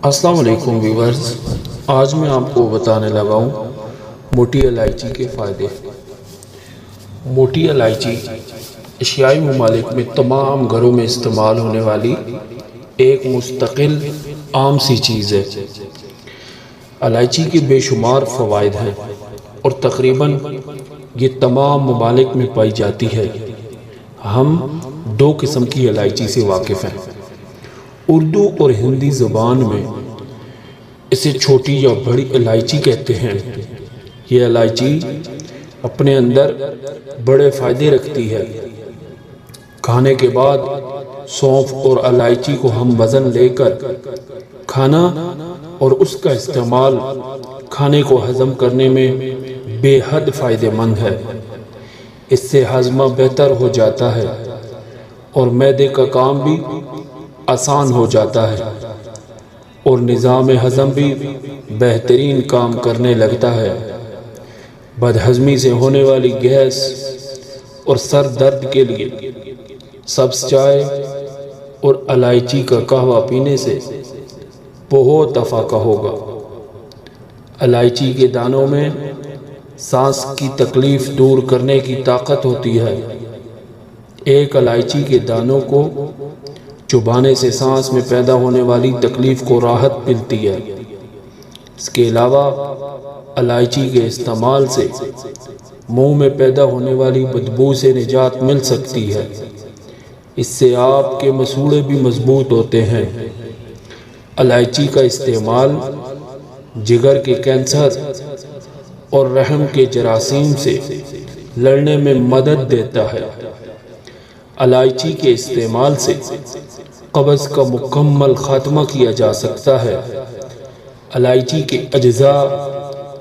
السلام علیکم ویورز، آج میں آپ کو بتانے لگا ہوں موٹی الائچی کے فائدے۔ موٹی الائچی ایشیائی ممالک میں تمام گھروں میں استعمال ہونے والی ایک مستقل عام سی چیز ہے۔ الائچی کے بے شمار فوائد ہیں اور تقریباً یہ تمام ممالک میں پائی جاتی ہے۔ ہم دو قسم کی الائچی سے واقف ہیں۔ اردو اور ہندی زبان میں اسے چھوٹی یا بڑی الائچی کہتے ہیں۔ یہ الائچی اپنے اندر بڑے فائدے رکھتی ہے۔ کھانے کے بعد سونف اور الائچی کو ہم وزن لے کر کھانا اور اس کا استعمال کھانے کو ہضم کرنے میں بے حد فائدہ مند ہے۔ اس سے ہاضمہ بہتر ہو جاتا ہے اور معدے کا کام بھی آسان ہو جاتا ہے اور نظام ہضم بھی بہترین کام کرنے لگتا ہے۔ بدہضمی سے ہونے والی گیس اور سر درد کے لیے سبز چائے اور الائچی کا قہوہ پینے سے بہت افاقہ ہوگا۔ الائچی کے دانوں میں سانس کی تکلیف دور کرنے کی طاقت ہوتی ہے۔ ایک الائچی کے دانوں کو چبانے سے سانس میں پیدا ہونے والی تکلیف کو راحت ملتی ہے۔ اس کے علاوہ الائچی کے استعمال سے منہ میں پیدا ہونے والی بدبو سے نجات مل سکتی ہے۔ اس سے آپ کے مسوڑھے بھی مضبوط ہوتے ہیں۔ الائچی کا استعمال جگر کے کینسر اور رحم کے جراثیم سے لڑنے میں مدد دیتا ہے۔ الائچی کے استعمال سے قبض کا مکمل خاتمہ کیا جا سکتا ہے۔ الائچی کے اجزاء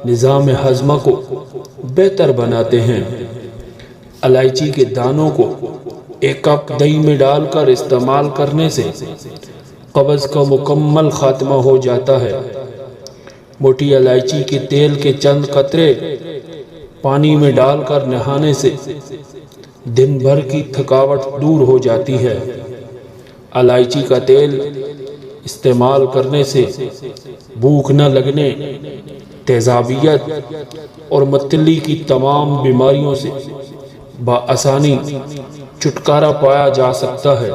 نظام ہضمہ کو بہتر بناتے ہیں۔ الائچی کے دانوں کو ایک کپ دہی میں ڈال کر استعمال کرنے سے قبض کا مکمل خاتمہ ہو جاتا ہے۔ موٹی الائچی کے تیل کے چند قطرے پانی میں ڈال کر نہانے سے دن بھر کی تھکاوٹ دور ہو جاتی ہے۔ الائچی کا تیل استعمال کرنے سے بھوک نہ لگنے، تیزابیت اور متلی کی تمام بیماریوں سے بآسانی چھٹکارا پایا جا سکتا ہے۔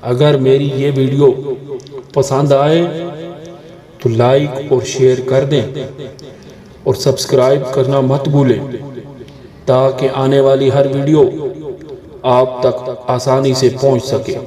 اگر میری یہ ویڈیو پسند آئے تو لائک اور شیئر کر دیں اور سبسکرائب کرنا مت بھولیں تاکہ آنے والی ہر ویڈیو آپ تک آسانی سے پہنچ سکے۔